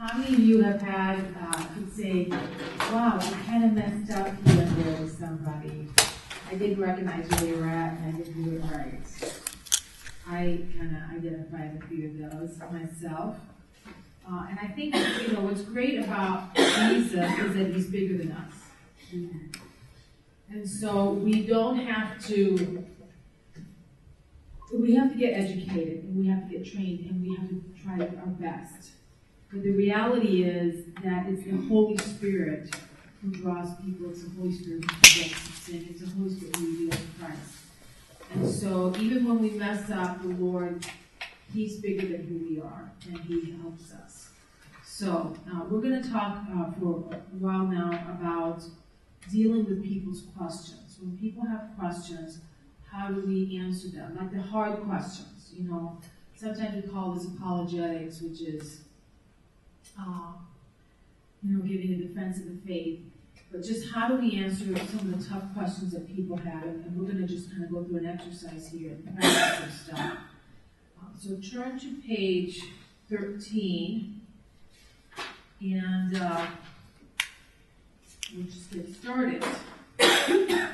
How many of you have had, could say, wow, I kind of messed up here there with somebody. I didn't recognize where they were at, and I didn't do it right. I kind of identify with a few of those myself. And I think, what's great about Jesus is that he's bigger than us. And so we don't have to, we have to get educated, and we have to get trained, and we have to try our best. But the reality is that it's the Holy Spirit who draws people. It's the Holy Spirit who convicts of sin. It's the Holy Spirit who reveals Christ. And so even when we mess up, the Lord, he's bigger than who we are, and he helps us. So we're going to talk for a while now about dealing with people's questions. When people have questions, how do we answer them? Like the hard questions, Sometimes we call this apologetics, which is, giving a defense of the faith. But just how do we answer some of the tough questions that people have? And we're going to just kind of go through an exercise here and practice some stuff. So turn to page 13. And we'll just get started.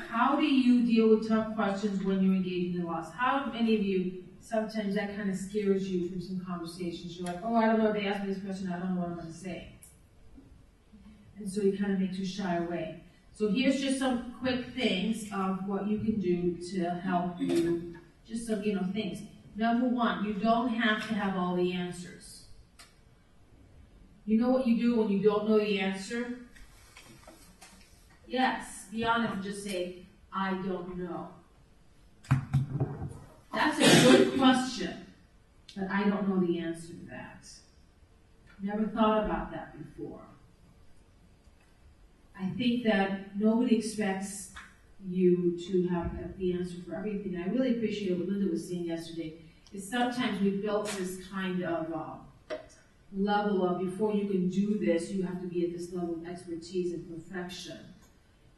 How do you deal with tough questions when you're engaging in loss? How many of you, sometimes that kind of scares you from some conversations? You're like, I don't know if they ask me this question, I don't know what I'm going to say. And so it kind of makes you shy away. So here's just some quick things of what you can do to help you. Just some, things. Number one, you don't have to have all the answers. You know what you do when you don't know the answer? Yes, be honest and just say, I don't know. That's a good question, but I don't know the answer to that. Never thought about that before. I think that nobody expects you to have the answer for everything. I really appreciate what Linda was saying yesterday, is sometimes we've built this kind of level of, before you can do this, you have to be at this level of expertise and perfection.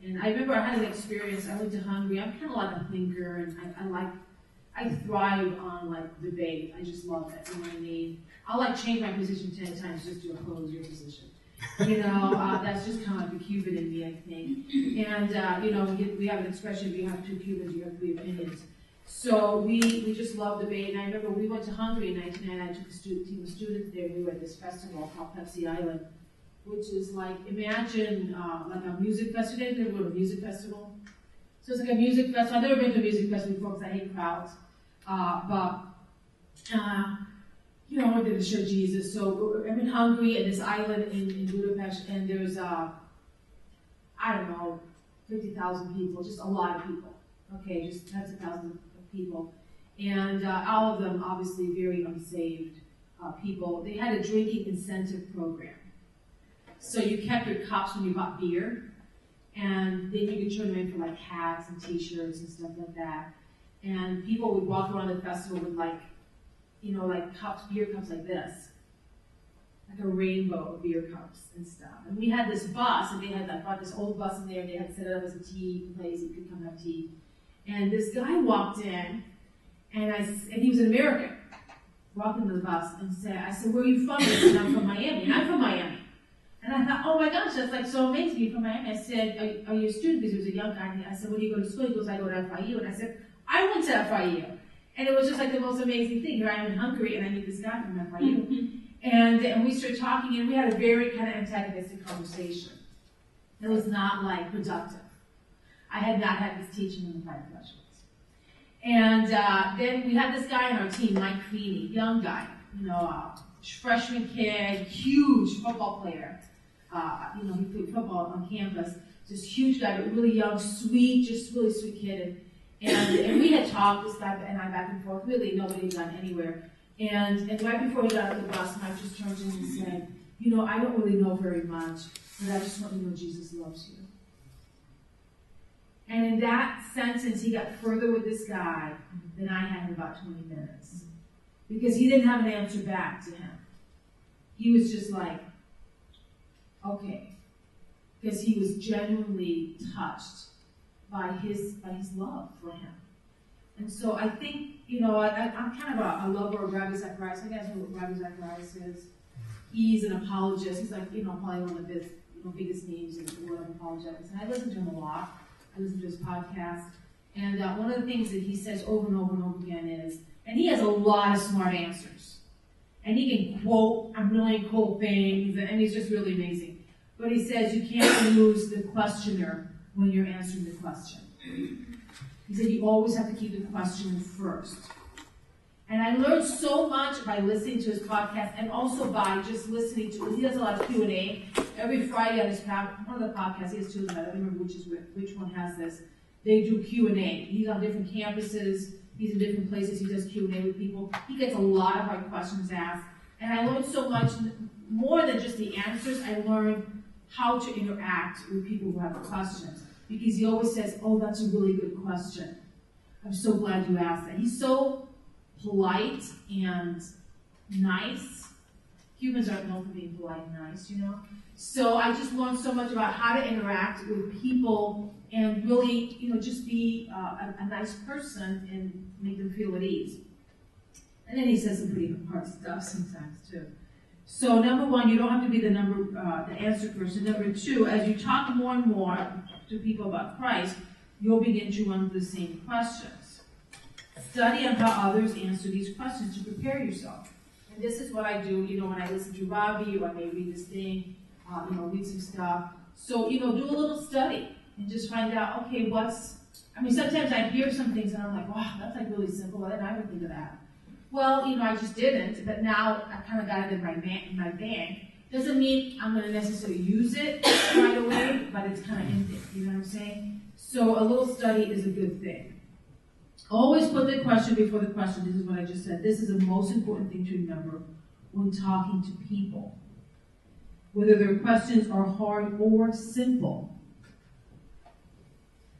And I remember I had an experience, I went to Hungary. I'm kind of like a thinker, and I thrive on debate. I just love it. You know what I mean? I'll change my position 10 times just to oppose your position. That's just kind of like the Cuban in me, I think. And, we have an expression, if you have two Cubans, you have three opinions. So we just love debate. And I remember we went to Hungary in 1999. I took a team of students there. We were at this festival called Pepsi Island, which is imagine like a music festival. Have you ever go to a music festival? So it's like a music festival. I've never been to a music festival before because I hate crowds. I wanted to show Jesus. So I'm in Hungary, and this island in Budapest, and there's, 50,000 people, just a lot of people. Okay, just tens of thousands of people. And all of them, obviously, very unsaved people. They had a drinking incentive program. So you kept your cups when you bought beer, and then you could turn them in for hats and t-shirts and stuff like that. And people would walk around the festival with cups, beer cups like this. Like a rainbow of beer cups and stuff. And we had this bus, and they had bought this old bus in there, and they had set it up as a tea place, you could come have tea. And this guy walked in, and he was an American. Walked into the bus and I said, where are you from? He said, I'm from Miami. And I'm from Miami. And I thought, oh my gosh, that's so amazing. You're from Miami. I said, are you a student? Because he was a young guy. And I said, where do you go to school? He goes, I go to FIU. And I said, I went to FIU. And it was just the most amazing thing. Here I am in Hungary, and I meet this guy from FIU. And we started talking, and we had a very kind of antagonistic conversation. It was not productive. I had not had this teaching in the five professionals. And then we had this guy on our team, Mike Feeney, young guy, freshman kid, huge football player. He played football on campus. This huge guy, but really young, sweet, just really sweet kid. And we had talked, this guy and I, back and forth. Really, nobody had gone anywhere. And right before we got off the bus, Mike just turned to me and said, I don't really know very much, but I just want you to know Jesus loves you. And in that sentence, he got further with this guy than I had in about 20 minutes. Because he didn't have an answer back to him. He was just okay. Because he was genuinely touched by his love for him. And so I think, I'm kind of a lover of Rabbi Zacharias. You guys know what Rabbi Zacharias is? he's an apologist. He's like, probably one of the biggest names in the world of apologetics. And I listen to him a lot. I listen to his podcast. And one of the things that he says over and over and over again is, and he has a lot of smart answers. And he can quote a million cool things, and he's just really amazing. But he says you can't lose the questioner when you're answering the question. He said you always have to keep the question first. And I learned so much by listening to his podcast and also by just listening to, he does a lot of Q&A. Every Friday on his one of the podcasts, he has two of them, I don't remember which one has this. They do Q&A. He's on different campuses, he's in different places, he does Q&A with people. He gets a lot of hard questions asked. And I learned so much, more than just the answers, I learned how to interact with people who have questions. Because he always says, oh, that's a really good question. I'm so glad you asked that. He's so polite and nice. Humans aren't known for being polite and nice, So I just learned so much about how to interact with people and really, just be a nice person and make them feel at ease. And then he says some pretty hard stuff sometimes too. So number one, you don't have to be the answer person. Number two, as you talk more and more to people about Christ, you'll begin to run through the same questions. Study on how others answer these questions to prepare yourself. And this is what I do, when I listen to Robbie, or I may read this thing, read some stuff. So, do a little study and just find out, okay, sometimes I hear some things and I'm like, wow, that's like really simple. Why didn't I ever think of that? Well, I just didn't, but now I kind of got it in my bank. Doesn't mean I'm going to necessarily use it right away, but it's kind of in there, you know what I'm saying? So a little study is a good thing. Always put the question before the question. This is what I just said. This is the most important thing to remember when talking to people. Whether their questions are hard or simple.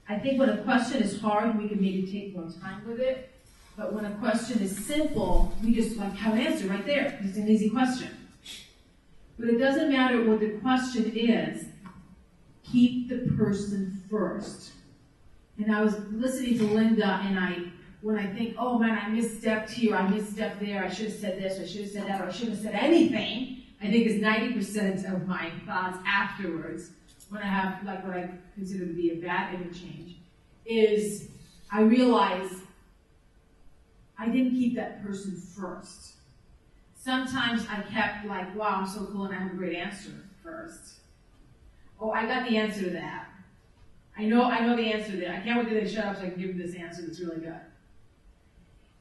I think when a question is hard, we can maybe take more time with it. But when a question is simple, we just have an answer right there. It's an easy question. But it doesn't matter what the question is. Keep the person first. And I was listening to Linda, and when I think, oh man, I misstepped here, I misstepped there, I should have said this, I should have said that, or I shouldn't have said anything, I think is 90% of my thoughts afterwards, when I have what I consider to be a bad interchange, is I realize I didn't keep that person first. Sometimes I kept wow, I'm so cool and I have a great answer first. Oh, I got the answer to that. I know the answer to that. I can't wait till they shut up so I can give them this answer that's really good.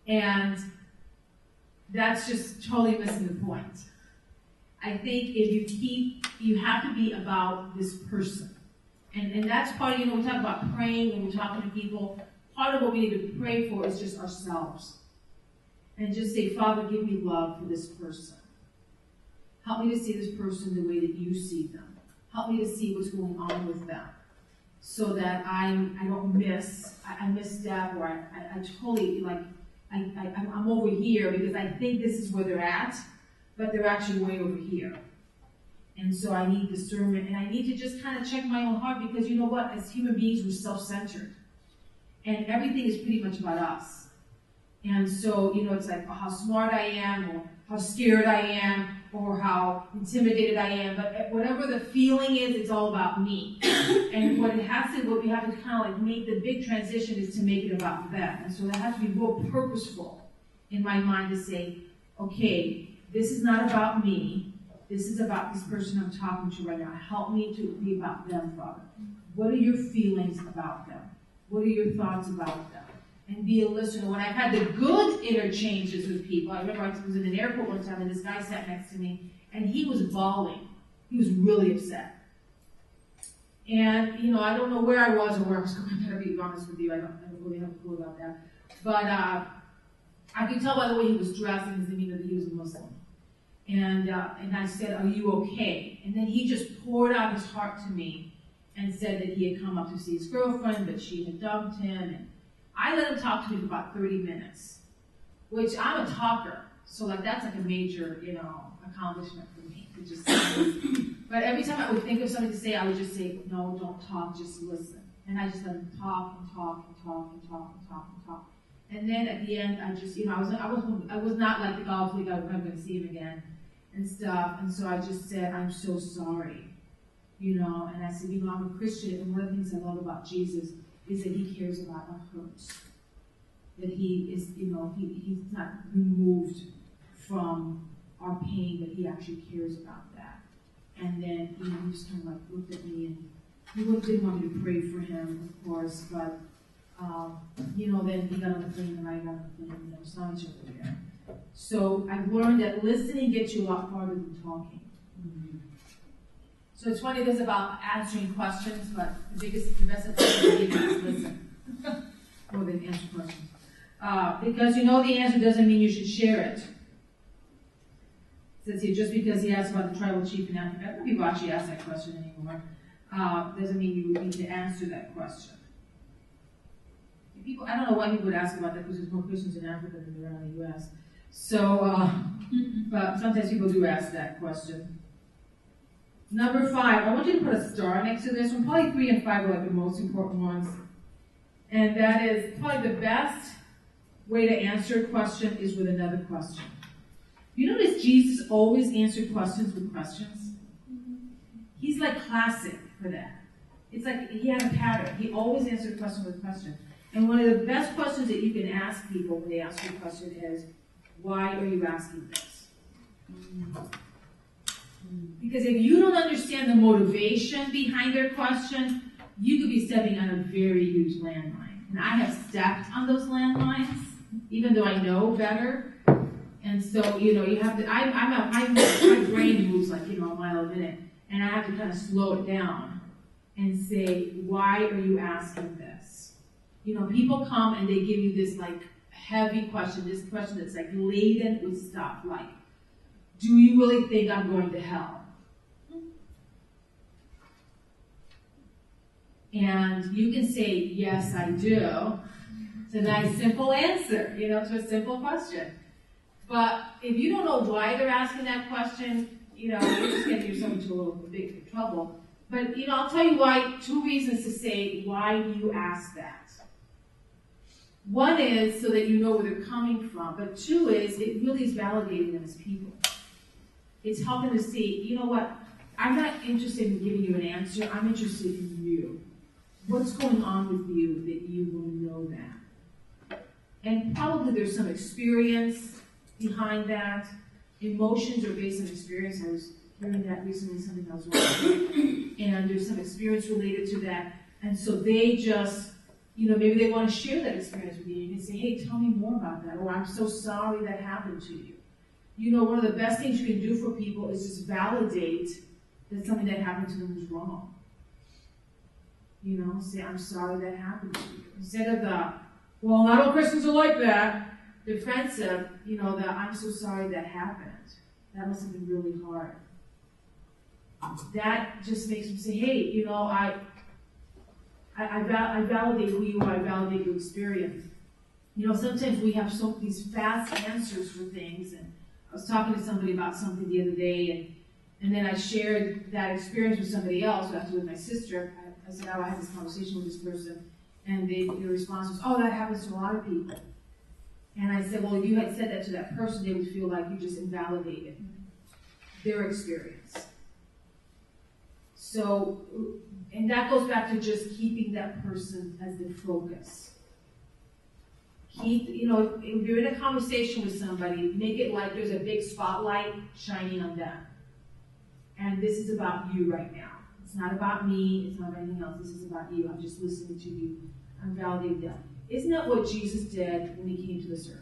And that's just totally missing the point. I think you have to be about this person. And that's part of, we talk about praying when we're talking to people. Part of what we need to pray for is just ourselves. And just say, Father, give me love for this person. Help me to see this person the way that you see them. Help me to see what's going on with them. So that I don't misstep, or I totally, I'm over here because I think this is where they're at, but they're actually way over here. And so I need discernment, and I need to just kind of check my own heart, because you know what? As human beings, we're self-centered. And everything is pretty much about us. And so, it's how smart I am, or how scared I am, or how intimidated I am. But whatever the feeling is, it's all about me. And what we have to kind of make the big transition is to make it about them. And so that has to be real purposeful in my mind to say, okay, this is not about me. This is about this person I'm talking to right now. Help me to be about them, Father. What are your feelings about them? What are your thoughts about them? And be a listener. When I've had the good interchanges with people, I remember I was in an airport one time, and this guy sat next to me, and he was bawling. He was really upset. And, I don't know where I was or where I was going. I gotta be honest with you. I don't really have a clue about that. But I could tell by the way he was dressed and his demeanor that he was a Muslim. And I said, are you okay? And then he just poured out his heart to me and said that he had come up to see his girlfriend, but she had dumped him. And I let him talk to me for about 30 minutes, which I'm a talker. So that's a major, accomplishment for me. But every time I would think of something to say, I would just say, no, don't talk, just listen. And I just let him talk and talk and talk and talk and talk and talk. And then at the end, I just, I was not like the golf league, I'm going to see him again. and stuff. And so I just said, I'm so sorry. And I said, I'm a Christian, and one of the things I love about Jesus is that he cares about our hurts. That he is, he's not removed from our pain, but he actually cares about that. And then, he just kind of like looked at me, and he didn't want me to pray for him, of course, but, then he got on the plane, and I got on the plane, saw each other there. So I've learned that listening gets you a lot farther than talking. Mm-hmm. So it's funny, this about answering questions, but the best advice I give is listen more than answer questions. Because the answer doesn't mean you should share it. It says here, just because he asked about the tribal chief in Africa, I don't think people actually ask that question anymore, doesn't mean you need to answer that question. I don't know why people would ask about that, because there's more Christians in Africa than there are in the U.S. So, but sometimes people do ask that question. Number 5, I want you to put a star next to this one. Probably 3 and 5 are like the most important ones. And that is probably the best way to answer a question is with another question. You notice Jesus always answered questions with questions? He's like classic for that. It's like he had a pattern. He always answered a question with a question. And one of the best questions that you can ask people when they ask you a question is, why are you asking this? Because if you don't understand the motivation behind their question, you could be stepping on a very huge landmine. And I have stepped on those landmines, even though I know better. And so, you have to, my brain moves like, a mile a minute. And I have to kind of slow it down and say, why are you asking this? People come and they give you this like heavy question, this question that's like laden with stuff, like, do you really think I'm going to hell? And you can say, yes, I do. It's a nice, simple answer, to a simple question. But if you don't know why they're asking that question, you're just getting yourself into a little bit of trouble. But, I'll tell you why, 2 reasons to say, why do you ask that? One is so that you know where they're coming from. But 2 is, it really is validating them as people. It's helping to see, you know what, I'm not interested in giving you an answer, I'm interested in you. What's going on with you that you will know that? And probably there's some experience behind that. Emotions are based on experience. I was hearing that recently, something I was watching. And there's some experience related to that. And so they just, maybe they want to share that experience with you. You can say, hey, tell me more about that. Or I'm so sorry that happened to you. One of the best things you can do for people is just validate that something that happened to them was wrong. Say, I'm sorry that happened to you. Instead of the, well, not all Christians are like that, defensive, the I'm so sorry that happened. That must have been really hard. That just makes them say, hey, I validate who you are, I validate your experience. Sometimes we have these fast answers for things, and I was talking to somebody about something the other day, and then I shared that experience with somebody else, after with my sister. I said, I had this conversation with this person, and their response was, oh, that happens to a lot of people. And I said, well, if you had said that to that person, they would feel like you just invalidated their experience. So, and that goes back to just keeping that person as the focus. If you're in a conversation with somebody, make it like there's a big spotlight shining on them. And this is about you right now. It's not about me, it's not about anything else. This is about you. I'm just listening to you. I'm validating them. Isn't that what Jesus did when he came to this earth?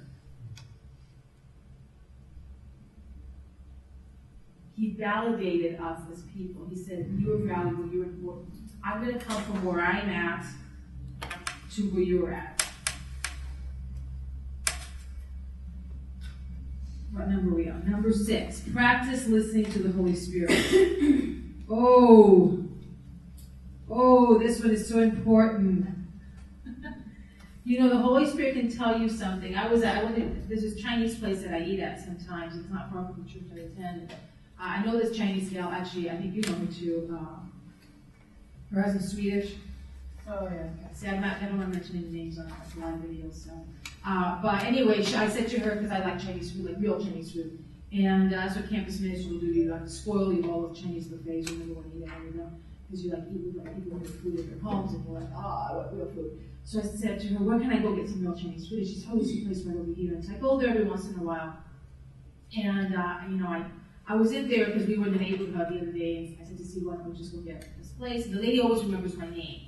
He validated us as people. He said, you are valuable, you're important. I'm going to come from where I'm at to where you're at. What number are we on? Number 6. Practice listening to the Holy Spirit. This one is so important. The Holy Spirit can tell you something. There's this Chinese place that I eat at sometimes. It's not far from the church I attend. I know this Chinese gal, actually, I think you know her too. Her husband's Swedish. Oh, yeah. See, I don't want to mention any names on live videos. So. But anyway, I said to her, because I like Chinese food, like real Chinese food. And that's what campus ministry will do. You have to spoil you all with Chinese buffets. You never want to eat any of them because you like eat with like people who have food in their homes, and you're like, I want real food. So I said to her, where can I go get some real Chinese food? And she said, oh, there's a place right over here. And so I go there every once in a while. And, I was in there because we were in the neighborhood the other day, and I said to see what I would just go get this place. And the lady always remembers my name,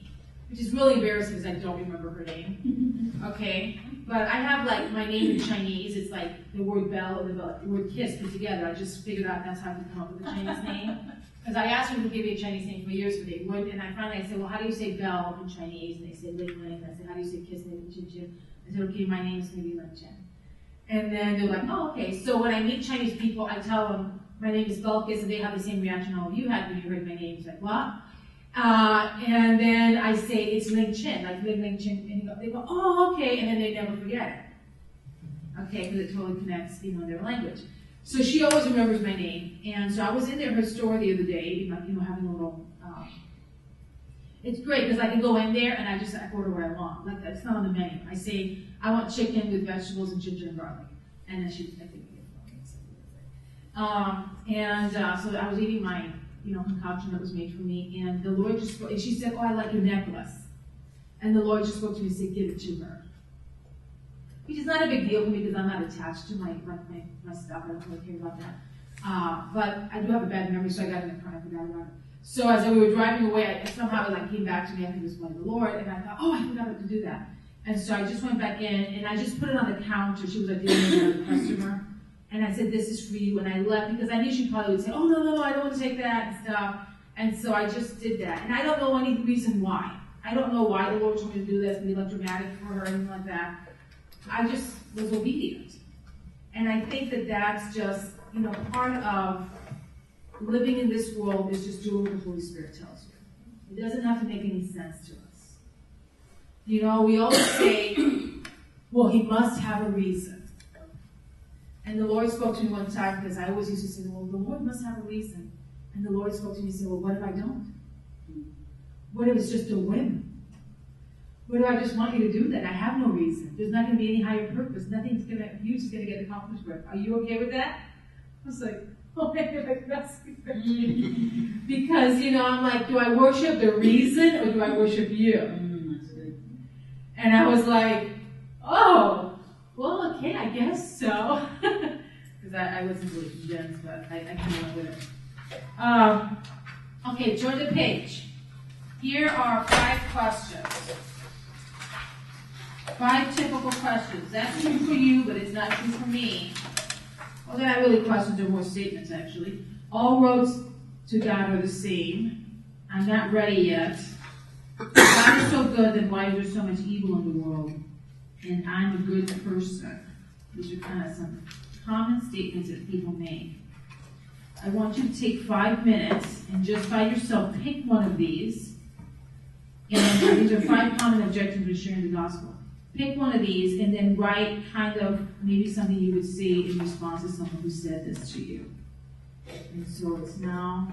which is really embarrassing because I don't remember her name. Okay? But I have like my name in Chinese. It's like the word bell and the word kiss put together. I just figured out that's how I could come up with a Chinese name. Because I asked them to give me a Chinese name for years, but they wouldn't. And I finally said, well, how do you say bell in Chinese? And they said Ling Ling. I said, how do you say kiss? And they said Chin Chin. I said, okay, my name is going to be Ling Chin. And then they're like, oh, okay. So when I meet Chinese people, I tell them my name is Belkis, and they have the same reaction all of you had when you heard my name. It's like, what? And then I say it's Ling Chin, like Ling Ling Chin, and they go, oh, okay, and then they never forget it. Okay, because it totally connects, their language. So she always remembers my name, and so I was in her store the other day, having a little. It's great because I can go in there and I order what I want. Like it's not on the menu. I say I want chicken with vegetables and ginger and garlic, and then I think we get so I was eating my concoction that was made for me, and the Lord just spoke, and she said, oh, I like your necklace, and the Lord just spoke to me and said, give it to her. Which is not a big deal for me because I'm not attached to my stuff. I don't really care about that. But I do have a bad memory, so I got in the car and I forgot about it. So as we were driving away, somehow it came back to me. I think it was by the Lord, and I thought, oh, I forgot to do that. And so I just went back in, and I just put it on the counter. She was dealing with another customer. And I said, this is for you. And I left because I knew she probably would say, oh, no, I don't want to take that and stuff. And so I just did that. And I don't know any reason why. I don't know why the Lord told me to do this and be dramatic for her or anything like that. I just was obedient. And I think that that's just, part of living in this world is just doing what the Holy Spirit tells you. It doesn't have to make any sense to us. We always say, well, he must have a reason. And the Lord spoke to me one time because I always used to say, well, the Lord must have a reason. And the Lord spoke to me and said, well, what if I don't? What if it's just a whim? What if I just want you to do that? I have no reason. There's not going to be any higher purpose. Nothing's huge is going to get accomplished with. Are you okay with that? I was like, oh, maybe that's good. Because, I'm like, do I worship the reason or do I worship you? That's good. And I was like, oh, well, okay, I guess so. Because I wasn't really convinced, but I kind of went with it. Okay, turn the page. Here are 5 questions. 5 typical questions. That's true for you, but it's not true for me. Well, they're not really questions, they're more statements, actually. All roads to God are the same. I'm not ready yet. God is so good, then why is there so much evil in the world? And I'm a good person. These are kind of some common statements that people make. I want you to take 5 minutes and just by yourself pick one of these. And these are 5 common objections to sharing the gospel. Pick one of these and then write kind of maybe something you would say in response to someone who said this to you. And so it's now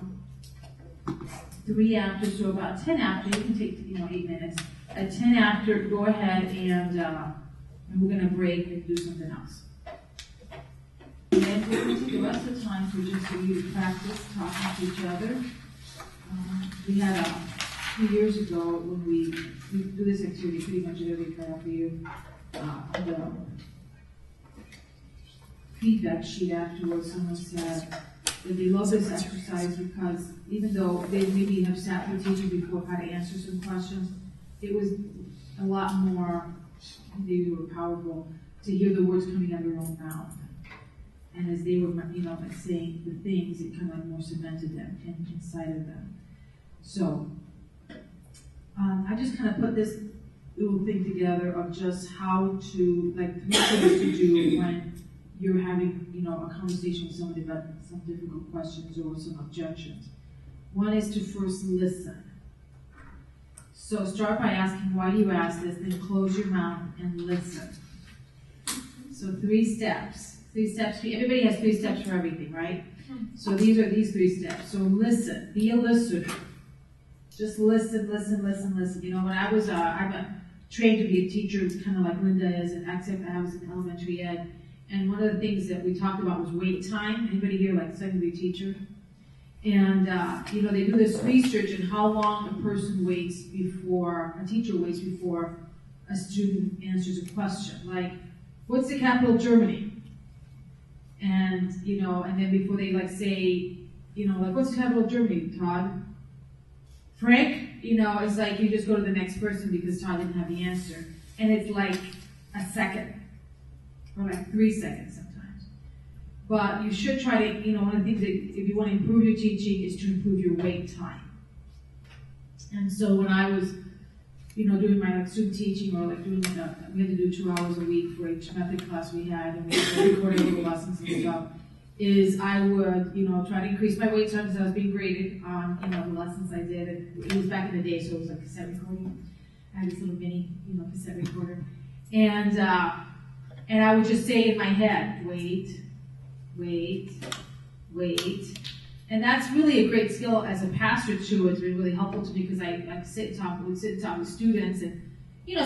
3 after, so about 10 after. You can take 8 minutes. At 10 after, go ahead and we're going to break and do something else. And then we're going to take the rest of the time for just for you to practice talking to each other. We had a few years ago when we do this activity pretty much at every prayer for you. The feedback sheet afterwards, someone said that they love this exercise because even though they maybe have sat with a teacher before how to answer some questions, it was a lot more, they were powerful to hear the words coming out of their own mouth. And as they were, saying the things, it kind of more cemented them inside of them. So, I just kind of put this little thing together of just how to, 3 things to do when you're having, a conversation with somebody about some difficult questions or some objections. One is to first listen. So start by asking, why do you ask this? Then close your mouth and listen. So 3 steps. 3 steps. Everybody has 3 steps for everything, right? So these are these 3 steps. So listen. Be a listener. Just listen. When I was, I'm trained to be a teacher, kind of like Linda is, and except I was in elementary ed, And one of the things that we talked about was wait time. Anybody here like secondary teacher? And, they do this research on how long a person waits before, a teacher waits before a student answers a question. Like, what's the capital of Germany? And, and then before they say, what's the capital of Germany, Todd? Frank? It's like you just go to the next person because Todd didn't have the answer. And it's like a second, or like 3 seconds sometimes. But you should try to, one of the things that if you want to improve your teaching is to improve your wait time. And so when I was, doing my student teaching or doing we had to do 2 hours a week for each method class we had, and we were recording little lessons and stuff, is I would, try to increase my wait time because I was being graded on, the lessons I did. It was back in the day, so it was like cassette recording. I had this little mini, cassette recorder. And I would just say in my head, wait. And that's really a great skill as a pastor too. It's been really helpful to me because I would sit and talk with students, and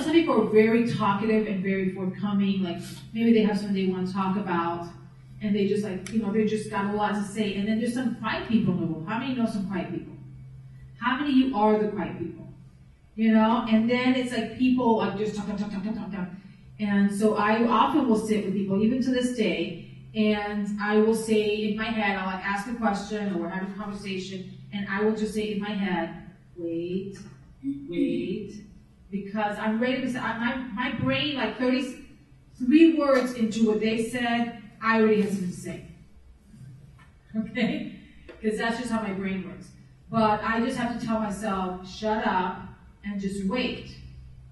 some people are very talkative and very forthcoming. Like maybe they have something they want to talk about, and they just they just got a lot to say. And then there's some quiet people in the room. How many know some quiet people? How many of you are the quiet people? And then it's like people like just talk. And so I often will sit with people, even to this day, and I will say in my head, I'll ask a question or we're having a conversation, and I will just say in my head, wait, because I'm ready to say, my brain, 33 words into what they said, I already have something to say. Okay? Because that's just how my brain works. But I just have to tell myself, shut up and just wait.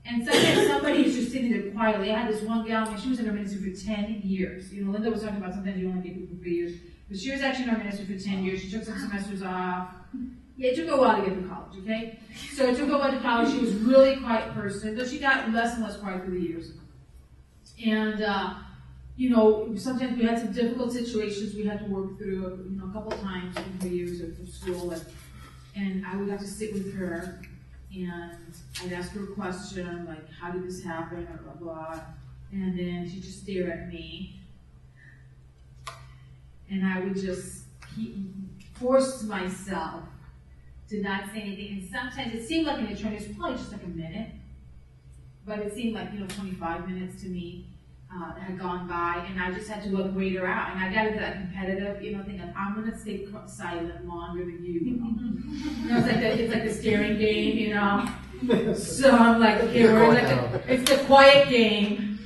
And sometimes somebody is just sitting there quietly. I had this one gal, she was in our ministry for 10 years. Linda was talking about sometimes you only get people for 3 years. But she was actually in our ministry for 10 years. She took some semesters off. Yeah, it took her a while to get to college, okay? So it took her a while to college. She was a really quiet person, though she got less and less quiet through the years. And, sometimes we had some difficult situations we had to work through, a couple times in her years of school. And I would have to sit with her. And I'd ask her a question, like, how did this happen, or blah, blah. And then she'd just stare at me. And I would just force myself to not say anything. And sometimes it seemed like an attorney, it was probably just like a minute. But it seemed like, 25 minutes to me had gone by. And I just had to wait her out. And I got into that competitive, thing of, I'm going to stay silent longer than you. It's like the staring game, So I'm like, okay, it's the quiet game.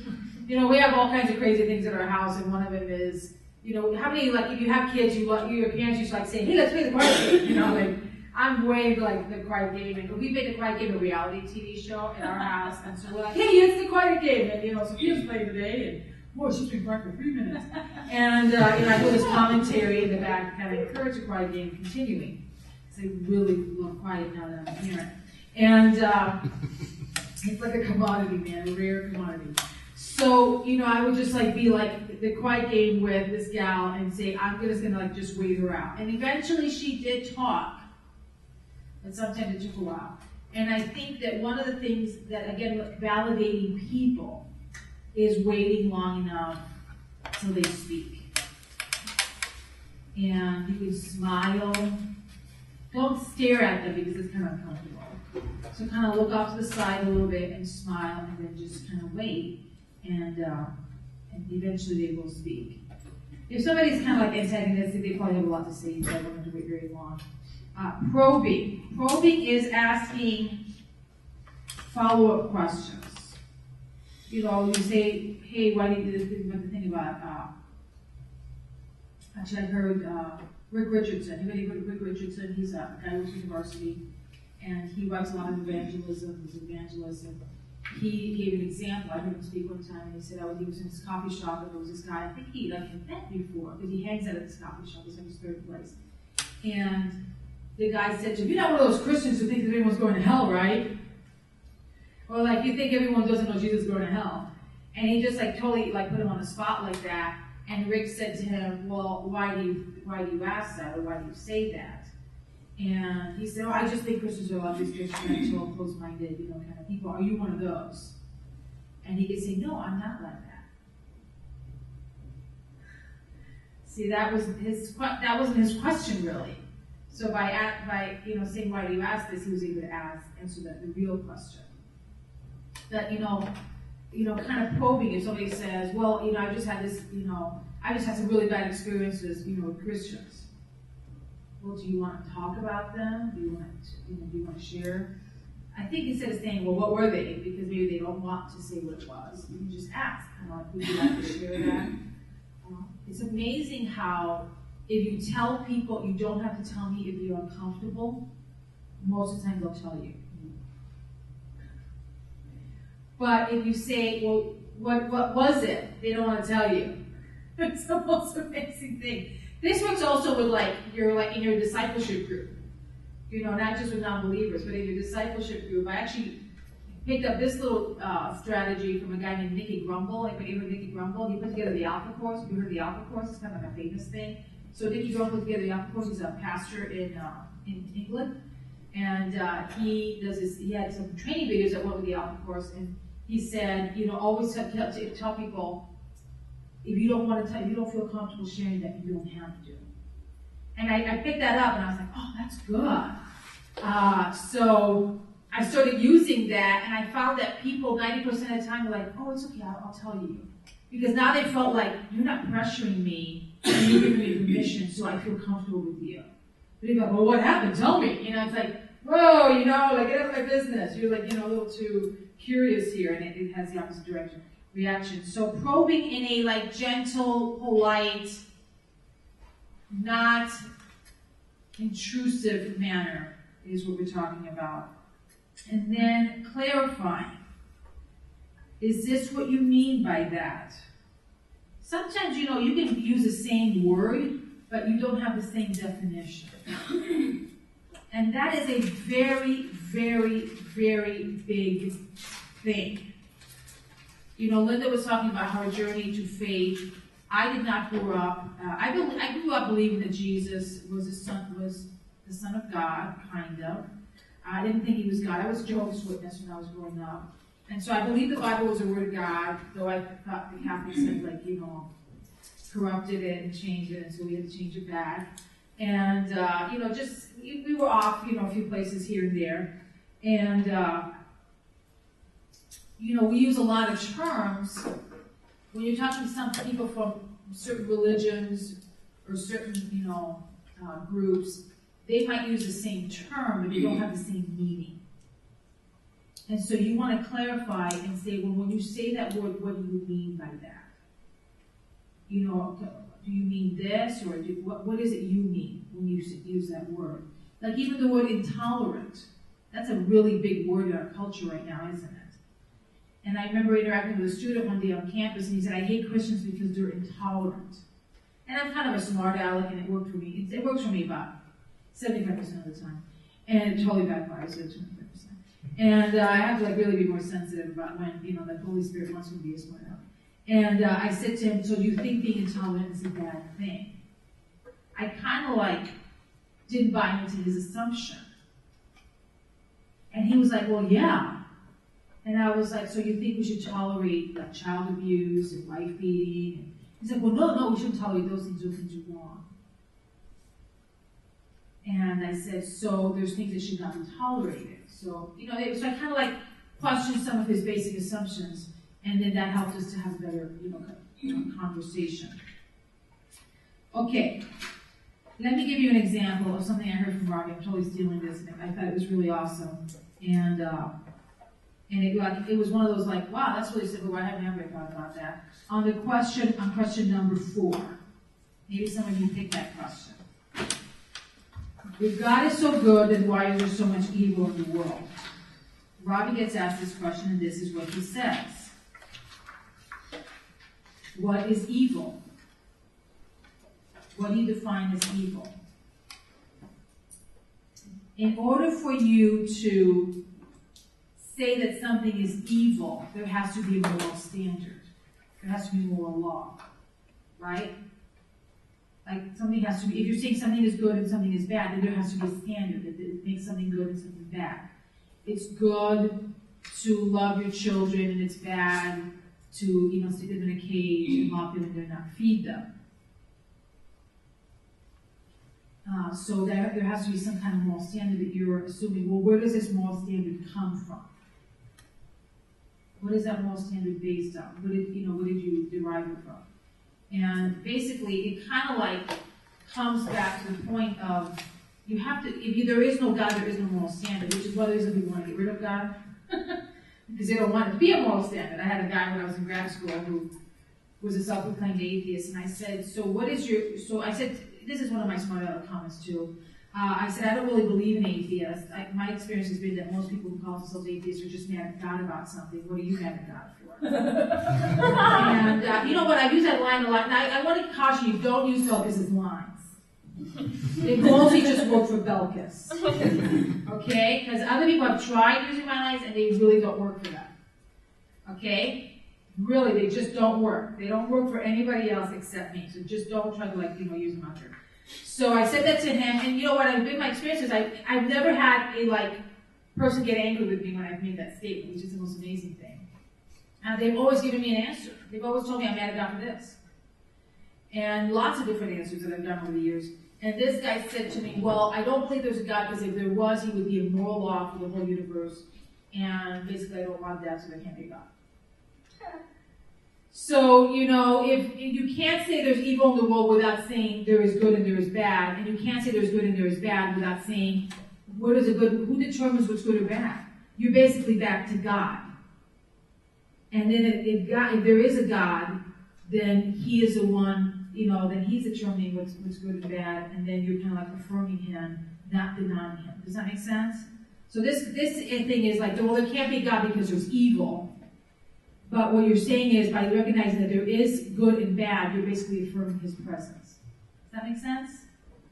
We have all kinds of crazy things at our house, and one of them is, how many, if you have kids, your parents used to say, hey, let's play the quiet game, I'm way the quiet game, and we made the quiet game a reality TV show in our house, and so we're like, hey, it's the quiet game, and Sophia's playing today, and boy, she's been quiet for 3 minutes. And I do this commentary in the back, kind of encourage the quiet game continuing. Because I really love quiet now that I'm here. And it's like a commodity, man, a rare commodity. So, I would just be the quiet game with this gal and say, I'm just gonna just wait her out. And eventually she did talk, but sometimes it took a while. And I think that one of the things that, again, validating people is waiting long enough till they speak. And you can smile. Don't stare at them because it's kind of uncomfortable. So kind of look off to the side a little bit and smile, and then just kind of wait. And eventually they will speak. If somebody's kind of antagonistic, they probably have a lot to say, so I don't have to wait very long. Probing. Probing is asking follow-up questions. You say, hey, why do you do this? The thing about, actually I heard Rick Richardson. Anybody heard of Rick Richardson? He's a guy who went to university, and he writes a lot of evangelism. He's an evangelist. And he gave an example. I heard him speak one time, and he said, he was in his coffee shop, and there was this guy, I think he had met before, because he hangs out at this coffee shop. He's in his third place. And the guy said to him, you're not one of those Christians who think that everyone's going to hell, right? Or you think everyone doesn't know Jesus is going to hell. And he just totally put him on the spot like that. And Rick said to him, well, why do you ask that, or why do you say that? And he said, I just think Christians are a lot of these judgmental, closed-minded, kind of people. Are you one of those? And he could say, no, I'm not like that. See, that wasn't his question really. So by saying why do you ask this, he was able to answer the real question. That kind of probing. If somebody says, well, I just had some really bad experiences, with Christians. Well, do you want to talk about them? Do you want to share? I think instead of saying, well, what were they? Because maybe they don't want to say what it was. You can just ask, would you like to share that? It's amazing how if you tell people, you don't have to tell me if you're uncomfortable, most of the time they'll tell you. But if you say, well, what was it? They don't want to tell you. It's the most amazing thing. This works also with in your discipleship group. Not just with non-believers, but in your discipleship group. I actually picked up this little strategy from a guy named Nicky Grumble. Anybody ever heard of Nicky Grumble? He put together the Alpha Course. Have you heard of the Alpha Course? It's kind of like a famous thing. So Nicky Grumble put together the Alpha Course. He's a pastor in England. And he had some training videos that went with the Alpha Course. And he said, always tell people, if you don't want to if you don't feel comfortable sharing that, you don't have to. And I picked that up and I was like, oh, that's good. So I started using that, and I found that people 90% of the time were like, oh, it's okay, I'll tell you. Because now they felt like, you're not pressuring me, and you're giving me permission, so I feel comfortable with you. But they're like, well, what happened? Tell me. It's like, whoa, get out of my business. You're a little too curious here, and it has the opposite reaction. So probing in a gentle, polite, not intrusive manner is what we're talking about. And then clarifying. Is this what you mean by that? Sometimes, you can use the same word, but you don't have the same definition. And that is a very, very, very big thing. Linda was talking about her journey to faith. I did not grow up. I grew up believing that Jesus was the Son of God, kind of. I didn't think he was God. I was Jehovah's Witness when I was growing up. And so I believed the Bible was the Word of God, though I thought the Catholics had, corrupted it and changed it, and so we had to change it back. And, we were off, a few places here and there. And, we use a lot of terms. When you're talking to some people from certain religions or certain, groups, they might use the same term, but they don't have the same meaning. And so you want to clarify and say, well, when you say that word, what do you mean by that? Do you mean this, or what is it you mean when you use that word? Like even the word intolerant, that's a really big word in our culture right now, isn't it? And I remember interacting with a student one day on campus, and he said, I hate Christians because they're intolerant. And I'm kind of a smart aleck, and it worked for me. It works for me about 75% of the time. And it totally backfires at 25%. And I have to really be more sensitive about when, the Holy Spirit wants me to be a smart aleck. And I said to him, so do you think being intolerant is a bad thing? I kind of didn't buy into his assumption. And he was like, well, yeah. And I was like, so you think we should tolerate child abuse and wife beating? And he said, well, no, we shouldn't tolerate those things. Those things are wrong. And I said, so there's things that should not be tolerated. So, so I kind of questioned some of his basic assumptions, and then that helped us to have a better, conversation. Okay, let me give you an example of something I heard from Robbie. I'm totally stealing this, and I thought it was really awesome. And it was one of those wow, that's really simple. Why haven't I thought about that? On question number 4. Maybe some of you picked that question. If God is so good, then why is there so much evil in the world? Robbie gets asked this question, and this is what he says. What is evil? What do you define as evil? In order for you to say that something is evil, there has to be a moral standard. There has to be moral law, right? Something has to be, if you're saying something is good and something is bad, then there has to be a standard that makes something good and something bad. It's good to love your children, and it's bad to, stick them in a cage and lock them in there and not feed them. So there has to be some kind of moral standard that you're assuming. Well, where does this moral standard come from? What is that moral standard based on? What did you derive it from? And basically, it kind of like comes back to the point of you have to. If there is no God, there is no moral standard, which is one of the reasons we want to get rid of God, because they don't want it to be a moral standard. I had a guy when I was in grad school who was a self-proclaimed atheist, and I said, "So what is your?" So I said, "This is one of my smart aleck comments too." I said, "I don't really believe in atheists. My experience has been that most people who call themselves atheists are just mad at God about something. What are you mad at God for?" And you know what? I use that line a lot. And I want to caution you: don't use Belkis's lines. It mostly just work for Belkis, okay? Because other people have tried using my lines and they really don't work for them, okay? Really, they just don't work. They don't work for anybody else except me. So just don't try to use them out there. So I said that to him, and you know what? My experience is I've never had a person get angry with me when I've made that statement, which is the most amazing thing. And they've always given me an answer. They've always told me I'm mad at God for this, and lots of different answers that I've done over the years. And this guy said to me, "Well, I don't believe there's a God because if there was, he would be a moral law for the whole universe, and basically I don't want that, so there can't be a God." So, if you can't say there's evil in the world without saying there is good and there is bad, and you can't say there's good and there is bad without saying who determines what's good or bad? You're basically back to God. And then if there is a God, then he is the one, then he's determining what's good and bad, and then you're kind of affirming him, not denying him. Does that make sense? So this thing is well, there can't be God because there's evil. But what you're saying is, by recognizing that there is good and bad, you're basically affirming his presence. Does that make sense?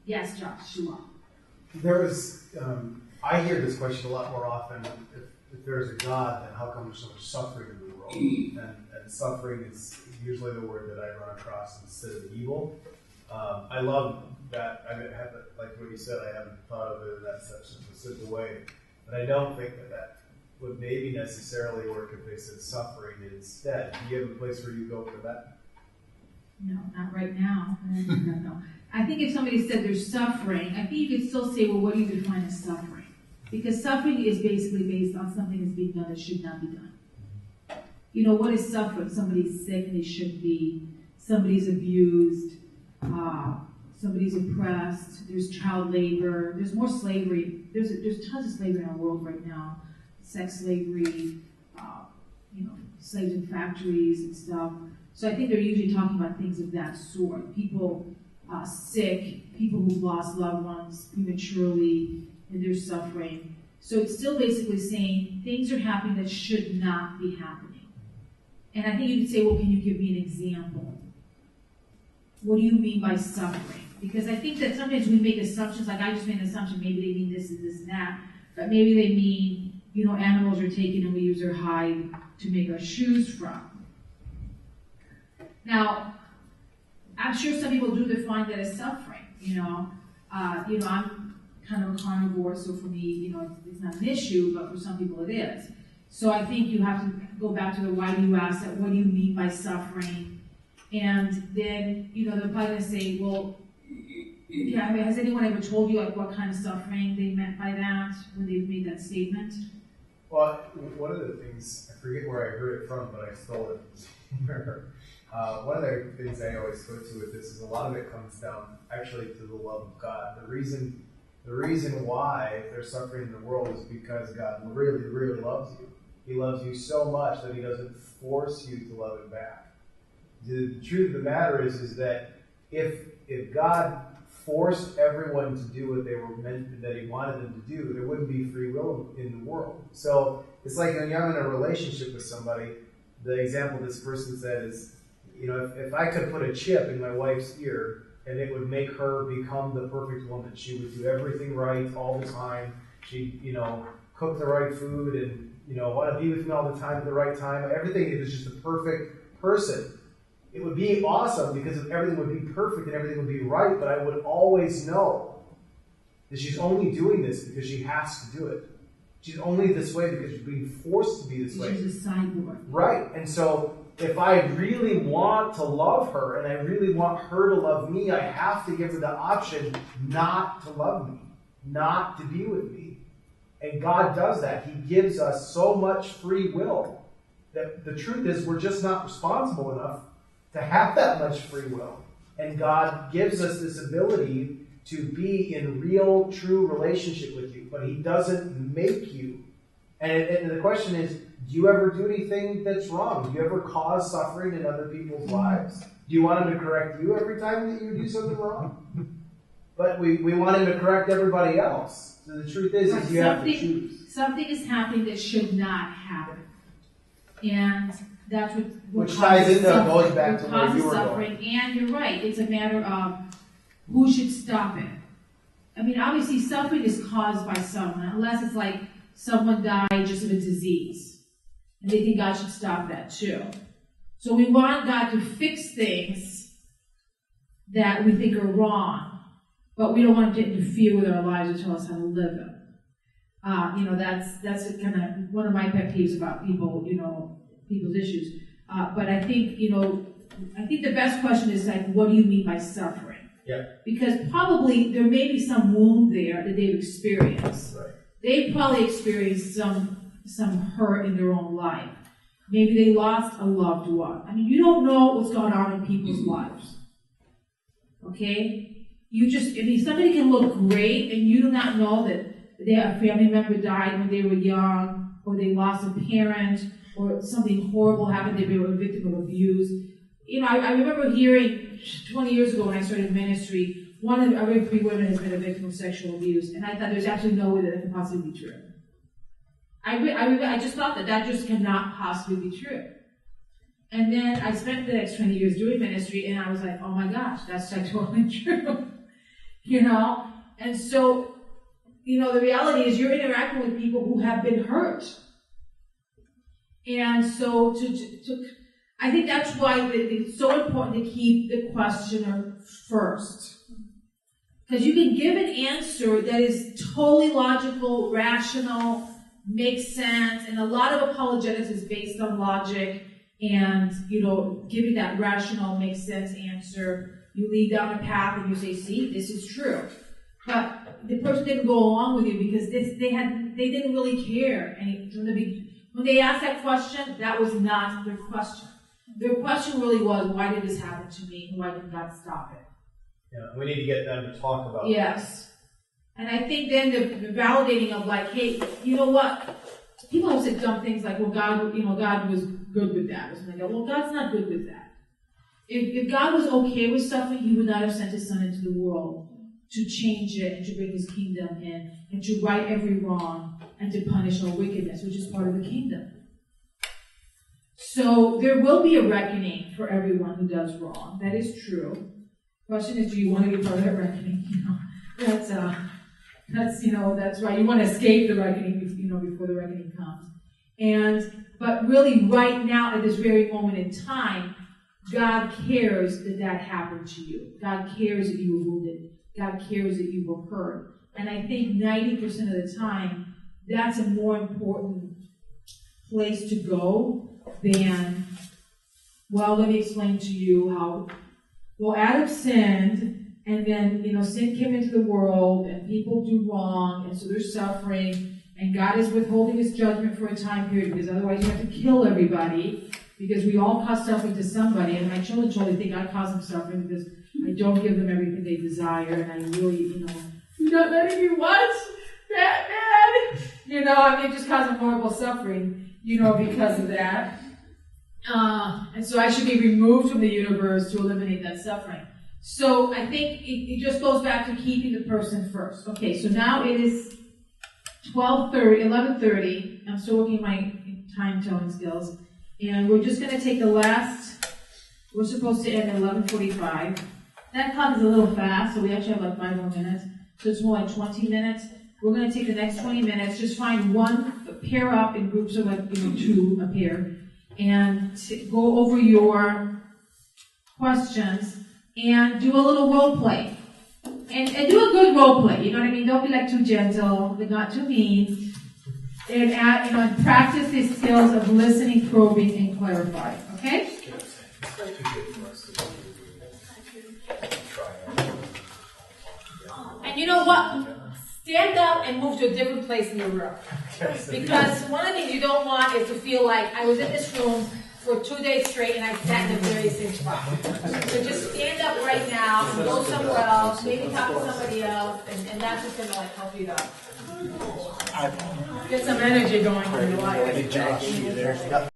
Yes, Joshua. I hear this question a lot more often. If there is a God, then how come there's so much suffering in the world? And suffering is usually the word that I run across instead of evil. I love that. Like what you said, I haven't thought of it in such a simple way. But I don't think that would maybe necessarily work if they said suffering instead. Do you have a place where you go for that? No, not right now. No. I think if somebody said there's suffering, I think you could still say, well, what do you define as suffering? Because suffering is basically based on something that's being done that should not be done. What is suffering? Somebody's sick and they shouldn't be. Somebody's abused. Somebody's oppressed. There's child labor. There's more slavery. There's tons of slavery in our world right now. Sex slavery, slaves in factories and stuff. So I think they're usually talking about things of that sort. People sick, people who've lost loved ones prematurely, and they're suffering. So it's still basically saying things are happening that should not be happening. And I think you could say, well, can you give me an example? What do you mean by suffering? Because I think that sometimes we make assumptions, like I just made an assumption, maybe they mean this and this and that, but maybe they mean animals are taken and we use their hide to make our shoes from. Now, I'm sure some people do define that as suffering. I'm kind of a carnivore, so for me, it's not an issue, but for some people it is. So I think you have to go back to the why do you ask that? What do you mean by suffering? And then, they're probably going to say, well, has anyone ever told you what kind of suffering they meant by that when they've made that statement? Well, one of the things, I forget where I heard it from, but I stole it from somewhere. One of the things I always go to with this is a lot of it comes down actually to the love of God. The reason why there's suffering in the world is because God really, really loves you. He loves you so much that he doesn't force you to love him back. The truth of the matter is that if God forced everyone to do what they were meant that he wanted them to do, there wouldn't be free will in the world. So it's like when you're in a relationship with somebody, the example this person said is, if I could put a chip in my wife's ear and it would make her become the perfect woman, she would do everything right all the time. She'd, cook the right food and, want to be with me all the time at the right time. Everything, it was just a perfect person. It would be awesome because everything would be perfect and everything would be right, but I would always know that she's only doing this because she has to do it. She's only this way because she's being forced to be this way. She's a cyborg. Right. And so if I really want to love her and I really want her to love me, I have to give her the option not to love me, not to be with me. And God does that. He gives us so much free will that the truth is we're just not responsible enough to have that much free will. And God gives us this ability to be in real, true relationship with you, but He doesn't make you. And the question is, do you ever do anything that's wrong? Do you ever cause suffering in other people's lives? Do you want Him to correct you every time that you do something wrong? But we want Him to correct everybody else. So the truth is you have to choose. Something is happening that should not happen. And that's what which ties into going back to where you were suffering. going. And you're right. It's a matter of who should stop it. I mean, obviously, suffering is caused by someone, unless it's like someone died just of a disease. And they think God should stop that too. So we want God to fix things that we think are wrong, but we don't want Him to interfere with our lives or tell us how to live them. That's kind of one of my pet peeves about people, people's issues. But I think the best question is like, what do you mean by suffering? Yeah. Because probably there may be some wound there that they've experienced. Right. They've probably experienced some hurt in their own life. Maybe they lost a loved one. I mean, you don't know what's going on in people's lives. Okay? Somebody can look great and you do not know that a family member died when they were young, or they lost a parent, or something horrible happened, they were a victim of abuse. I remember hearing 20 years ago when I started ministry, one of every 3 women has been a victim of sexual abuse, and I thought there's absolutely no way that could possibly be true. I just thought that just cannot possibly be true. And then I spent the next 20 years doing ministry, and I was like, oh my gosh, that's like totally true. And so, the reality is you're interacting with people who have been hurt. And so I think that's why it's so important to keep the questioner first. Because you can give an answer that is totally logical, rational, makes sense, and a lot of apologetics is based on logic and, giving that rational, makes sense answer. You lead down a path and you say, see, this is true. But the person didn't go along with you because they didn't really care. And when they asked that question, that was not their question. Their question really was, why did this happen to me? And why did God stop it? Yeah, we need to get them to talk about Yes. And I think then the validating of like, hey, you know what? People have said dumb things like, well, God was good with that. Or something like that. Well, God's not good with that. If God was okay with suffering, He would not have sent His Son into the world to change it and to bring His kingdom in and to right every wrong and to punish all wickedness, which is part of the kingdom. So there will be a reckoning for everyone who does wrong. That is true. The question is, do you want to be part of that reckoning? That's right. You want to escape the reckoning, before the reckoning comes. But really, right now, at this very moment in time, God cares that happened to you. God cares that you were wounded. God cares that you were hurt. And I think 90% of the time, that's a more important place to go than, well, let me explain to you how, Adam sinned, and then, sin came into the world, and people do wrong, and so they're suffering, and God is withholding His judgment for a time period, because otherwise you have to kill everybody, because we all cause suffering to somebody, and my children totally think I cause them suffering because I don't give them everything they desire, and I really, you're not letting me watch Batman! Just causing horrible suffering, because of that. And so I should be removed from the universe to eliminate that suffering. So I think it just goes back to keeping the person first. Okay, so now it is 11:30. I'm still working my time-telling skills. And we're just going to take we're supposed to end at 11:45. That clock is a little fast, so we actually have like 5 more minutes. So it's more like 20 minutes. We're going to take the next 20 minutes, just find pair up in groups of like, 2 a pair, and go over your questions and do a little role play. And do a good role play, you know what I mean? Don't be like too gentle, but not too mean. And practice these skills of listening, probing, and clarifying. Okay? Okay? And you know what? Stand up and move to a different place in the room. Because one of the things you don't want is to feel like I was in this room for 2 days straight and I sat in the very same spot. So just stand up right now and go somewhere else, maybe talk to somebody else, and that's just going to like help you to get some energy going in your life.